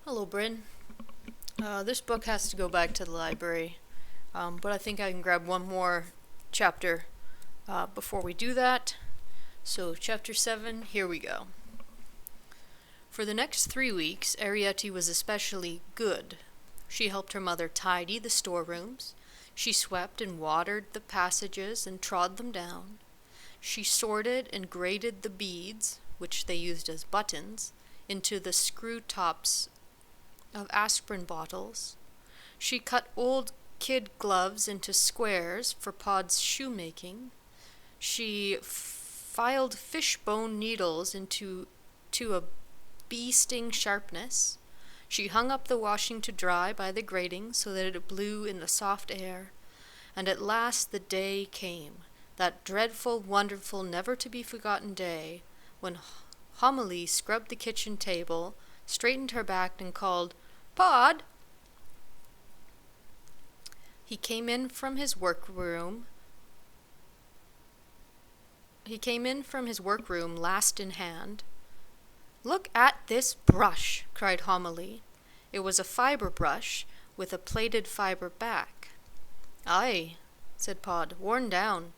Hello, Bryn. This book has to go back to the library, but I think I can grab one more chapter before we do that. So, chapter 7, here we go. For the next 3 weeks, Arrietty was especially good. She helped her mother tidy the storerooms. She swept and watered the passages and trod them down. She sorted and graded the beads, which they used as buttons, into the screw tops of aspirin bottles. She cut old kid gloves into squares for Pod's shoemaking. She filed fishbone needles into a bee-sting sharpness. She hung up the washing to dry by the grating so that it blew in the soft air. And at last the day came, that dreadful, wonderful, never-to-be-forgotten day, when Homily scrubbed the kitchen table, straightened her back, and called, "Pod!" He came in from his workroom, last in hand. "Look at this brush!" cried Homily. It was a fiber brush with a plaited fiber back. "Aye," said Pod, "worn down."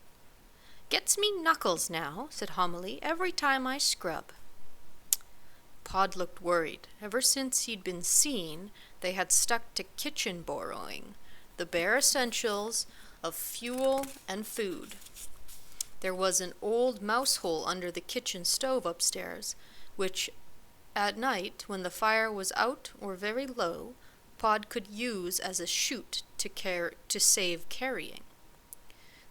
"Gets me knuckles now," said Homily, "every time I scrub." Pod looked worried. Ever since he'd been seen, they had stuck to kitchen borrowing, the bare essentials of fuel and food. There was an old mouse hole under the kitchen stove upstairs, which at night, when the fire was out or very low, Pod could use as a chute to save carrying.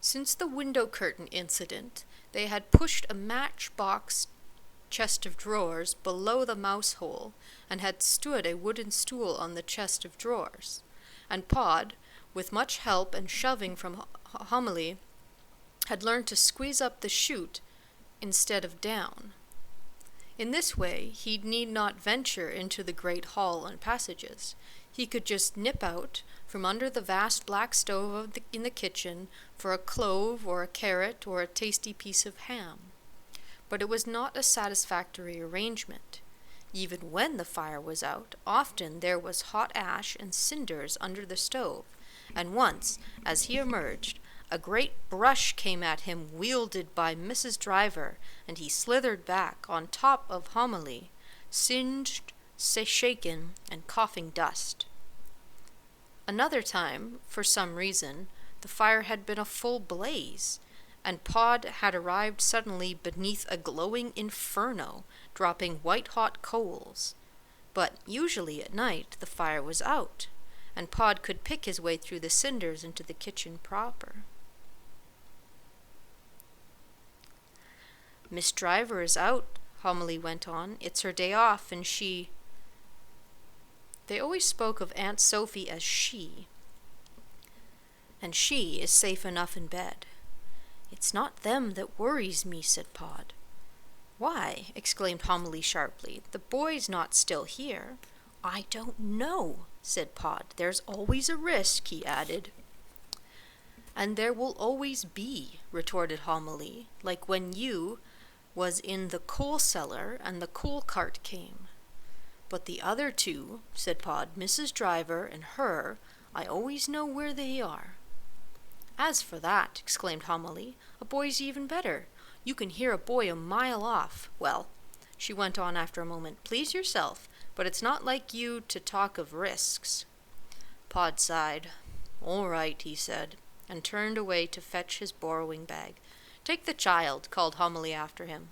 Since the window curtain incident, they had pushed a matchbox chest of drawers below the mouse hole and had stood a wooden stool on the chest of drawers, and Pod, with much help and shoving from Homily, had learned to squeeze up the chute instead of down. In this way he need not venture into the great hall and passages. He could just nip out from under the vast black stove in the kitchen for a clove or a carrot or a tasty piece of ham. But it was not a satisfactory arrangement. Even when the fire was out, often there was hot ash and cinders under the stove, and once, as he emerged, a great brush came at him wielded by Mrs. Driver, and he slithered back on top of Homily, singed, shaken, and coughing dust. Another time, for some reason, the fire had been a full blaze, and Pod had arrived suddenly beneath a glowing inferno, dropping white-hot coals. But usually at night the fire was out, and Pod could pick his way through the cinders into the kitchen proper. "Miss Driver is out," Homily went on. "It's her day off, and she—" They always spoke of Aunt Sophie as she. "And she is safe enough in bed." "It's not them that worries me," said Pod. "Why?" exclaimed Homily sharply. "The boy's not still here." "I don't know," said Pod. "There's always a risk," he added. "And there will always be," retorted Homily, "like when you was in the coal cellar and the coal cart came." "But the other two," said Pod, "Mrs. Driver and her, I always know where they are." "As for that," exclaimed Homily, "a boy's even better. You can hear a boy a mile off. Well," she went on after a moment, "please yourself, but it's not like you to talk of risks." Pod sighed. "All right," he said, and turned away to fetch his borrowing bag. "Take the child," called Homily after him.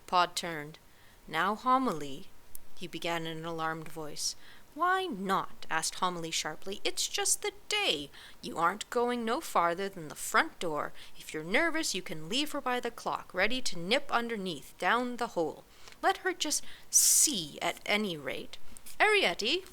Pod turned. "Now, Homily," he began in an alarmed voice. "Why not?" asked Homily sharply. "It's just the day. You aren't going no farther than the front door. If you're nervous, you can leave her by the clock, ready to nip underneath, down the hole. Let her just see, at any rate. Arrietty!"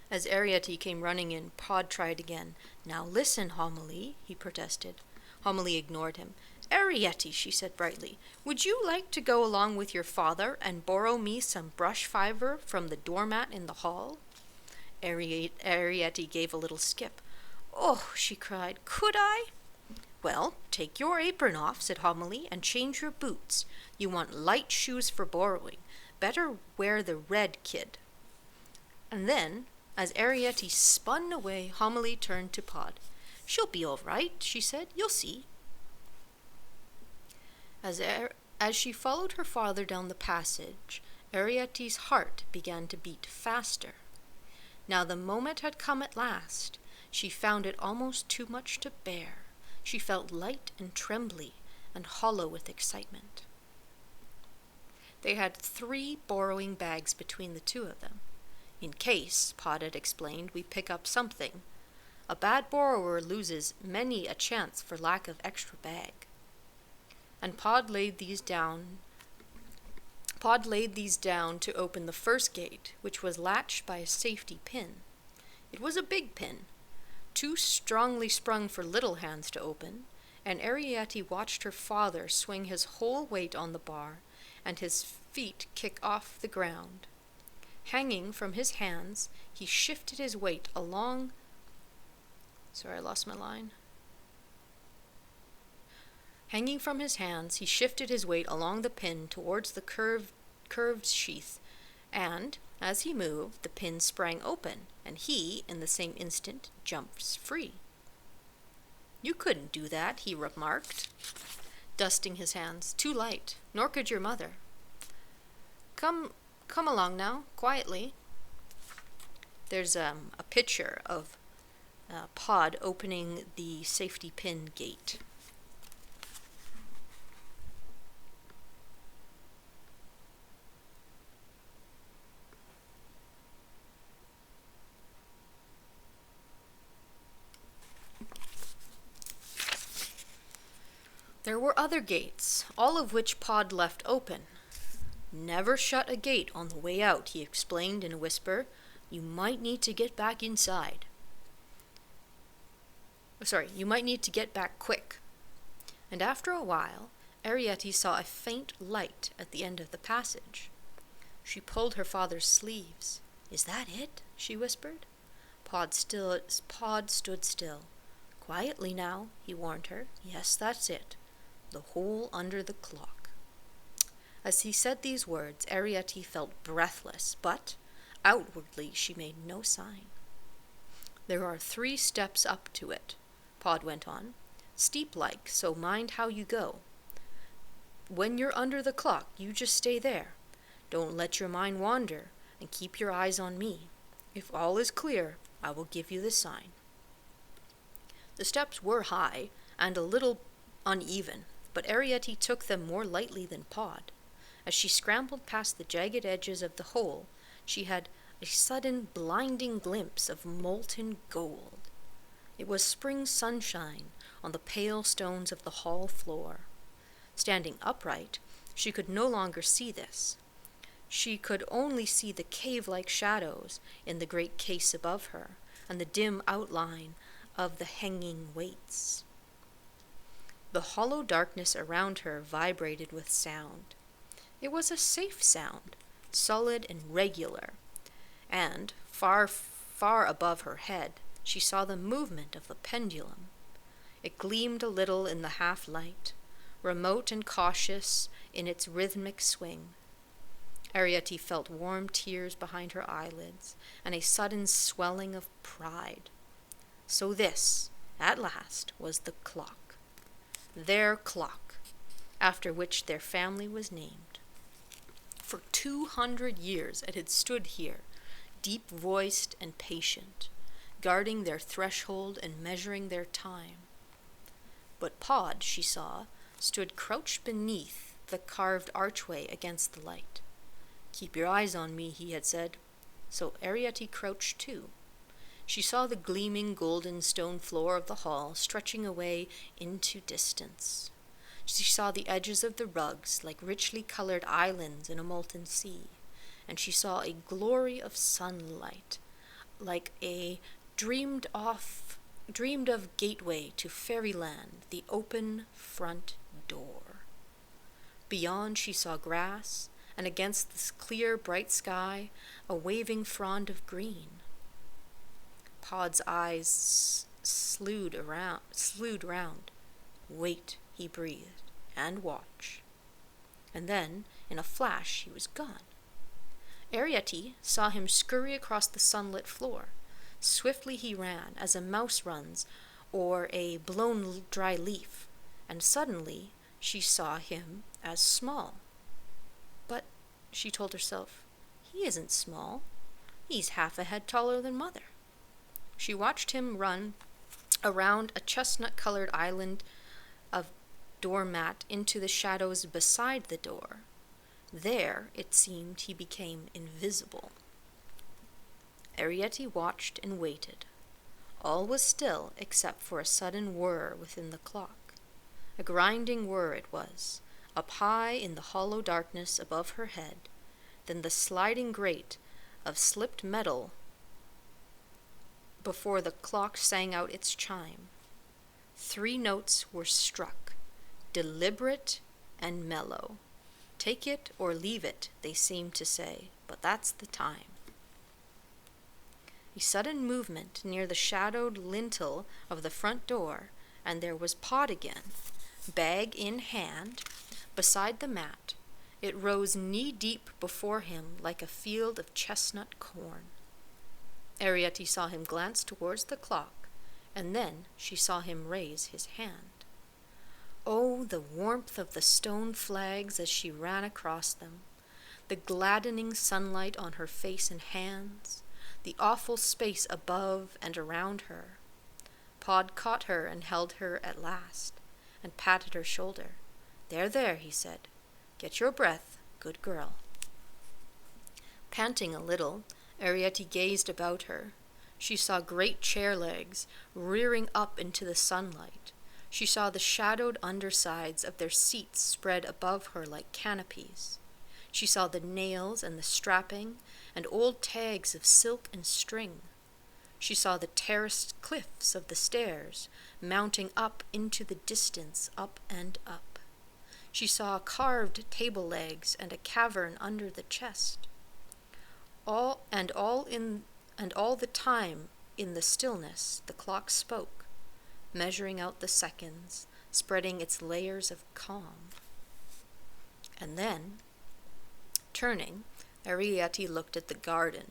As Arrietty came running in, Pod tried again. "Now listen, Homily," he protested. Homily ignored him. "Arrietty," she said brightly, "would you like to go along with your father and borrow me some brush fiber from the doormat in the hall?" Arrietty gave a little skip. "Oh," she cried, "could I?" "Well, take your apron off," said Homily, "and change your boots. You want light shoes for borrowing. Better wear the red kid." And then, as Arietti spun away, Homily turned to Pod. "She'll be all right," she said. "You'll see." As she followed her father down the passage, Arietti's heart began to beat faster. Now the moment had come at last. She found it almost too much to bear. She felt light and trembly and hollow with excitement. They had 3 borrowing bags between the 2 of them. "In case," Pod had explained, "we pick up something. A bad borrower loses many a chance for lack of extra bag." And Pod laid these down to open the first gate, which was latched by a safety pin. It was a big pin, too strongly sprung for little hands to open, and Arietti watched her father swing his whole weight on the bar and his feet kick off the ground. Hanging from his hands, he shifted his weight along... Sorry, I lost my line. Hanging from his hands, he shifted his weight along the pin towards the curved sheath, and, as he moved, the pin sprang open, and he, in the same instant, jumped free. "You couldn't do that," he remarked, dusting his hands. "Too light, nor could your mother. Come along now, quietly." There's a picture of Pod opening the safety pin gate. There were other gates, all of which Pod left open. "Never shut a gate on the way out," he explained in a whisper. You might need to get back quick." And after a while, Arietti saw a faint light at the end of the passage. She pulled her father's sleeves. "Is that it?" she whispered. Pod stood still. "Quietly now," he warned her. "Yes, that's it. The hole under the clock." As he said these words, Arietti felt breathless, but outwardly she made no sign. "There are 3 steps up to it," Pod went on. "Steep-like, so mind how you go. When you're under the clock, you just stay there. Don't let your mind wander, and keep your eyes on me. If all is clear, I will give you the sign." The steps were high and a little uneven, but Arietti took them more lightly than Pod. As she scrambled past the jagged edges of the hole, she had a sudden blinding glimpse of molten gold. It was spring sunshine on the pale stones of the hall floor. Standing upright, she could no longer see this. She could only see the cave-like shadows in the great case above her, and the dim outline of the hanging weights. The hollow darkness around her vibrated with sound. It was a safe sound, solid and regular, and far, far above her head she saw the movement of the pendulum. It gleamed a little in the half-light, remote and cautious in its rhythmic swing. Arietti felt warm tears behind her eyelids and a sudden swelling of pride. So this, at last, was the clock. Their clock, after which their family was named. For 200 years it had stood here, deep-voiced and patient, guarding their threshold and measuring their time. But Pod, she saw, stood crouched beneath the carved archway against the light. "Keep your eyes on me," he had said. So Arietti crouched too. She saw the gleaming golden stone floor of the hall stretching away into distance. She saw the edges of the rugs like richly colored islands in a molten sea, and she saw a glory of sunlight, like a dreamed-of gateway to fairyland, the open front door. Beyond she saw grass, and against this clear, bright sky, a waving frond of green. Pod's eyes slewed round. "Wait," he breathed, "and watch." And then, in a flash, he was gone. Arrietty saw him scurry across the sunlit floor. Swiftly he ran, as a mouse runs, or a blown dry leaf, and suddenly she saw him as small. But, she told herself, he isn't small. He's half a head taller than Mother. She watched him run around a chestnut-colored island of doormat into the shadows beside the door. There, it seemed, he became invisible. Arrietty watched and waited. All was still except for a sudden whir within the clock. A grinding whir it was, up high in the hollow darkness above her head, then the sliding grate of slipped metal before the clock sang out its chime. 3 notes were struck, deliberate and mellow. Take it or leave it, they seemed to say, but that's the time. A sudden movement near the shadowed lintel of the front door, and there was Pod again, bag in hand, beside the mat. It rose knee-deep before him like a field of chestnut corn. Arrietty saw him glance towards the clock, and then she saw him raise his hand. Oh, the warmth of the stone flags as she ran across them, the gladdening sunlight on her face and hands, the awful space above and around her. Pod caught her and held her at last, and patted her shoulder. There, there, he said. Get your breath, good girl. Panting a little, Arrietty gazed about her. She saw great chair legs rearing up into the sunlight. She saw the shadowed undersides of their seats spread above her like canopies. She saw the nails and the strapping and old tags of silk and string. She saw the terraced cliffs of the stairs mounting up into the distance, up and up. She saw carved table legs and a cavern under the chest. All the time in the stillness the clock spoke, measuring out the seconds, spreading its layers of calm. And then, turning, Arrietty looked at the garden.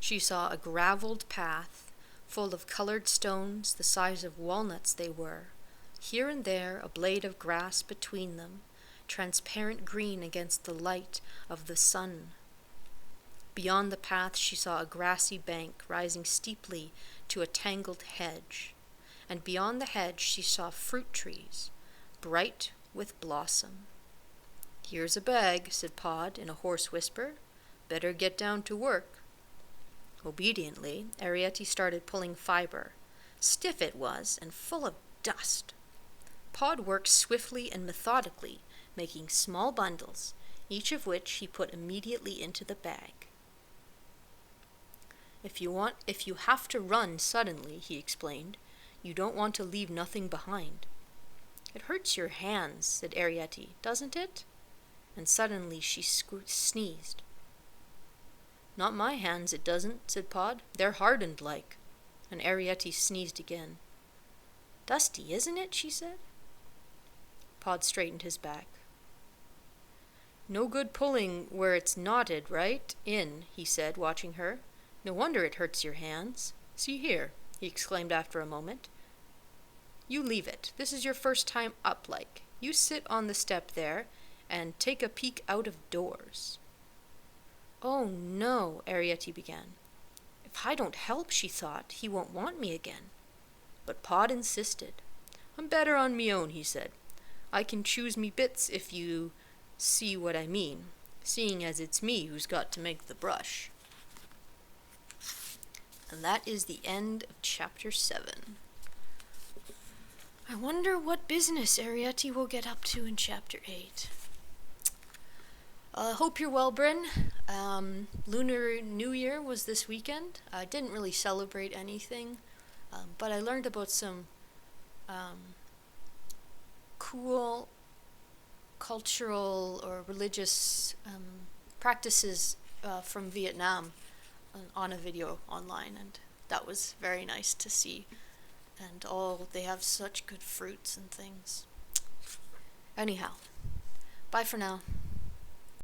She saw a gravelled path, full of colored stones the size of walnuts they were, here and there a blade of grass between them, transparent green against the light of the sun. Beyond the path she saw a grassy bank rising steeply to a tangled hedge, and beyond the hedge she saw fruit trees, bright with blossom. Here's a bag, said Pod in a hoarse whisper. Better get down to work. Obediently, Arrietty started pulling fiber. Stiff it was, and full of dust. Pod worked swiftly and methodically, making small bundles, each of which he put immediately into the bag. If you have to run suddenly, he explained, you don't want to leave nothing behind. It hurts your hands, said Arrietty, doesn't it? And suddenly she sneezed. Not my hands, it doesn't, said Pod. They're hardened like. And Arrietty sneezed again. Dusty, isn't it? She said. Pod straightened his back. No good pulling where it's knotted, right? In, he said, watching her. No wonder it hurts your hands. See here, he exclaimed after a moment. You leave it. This is your first time up, like. You sit on the step there and take a peek out of doors. Oh, no, Arrietty began. If I don't help, she thought, he won't want me again. But Pod insisted. I'm better on me own, he said. I can choose me bits if you see what I mean, seeing as it's me who's got to make the brush. And that is the end of chapter 7. I wonder what business Arrietty will get up to in chapter 8. Hope you're well, Bryn. Lunar New Year was this weekend. I didn't really celebrate anything, but I learned about some cool cultural or religious practices from Vietnam on a video online, and that was very nice to see. And they have such good fruits and things. Anyhow, bye for now.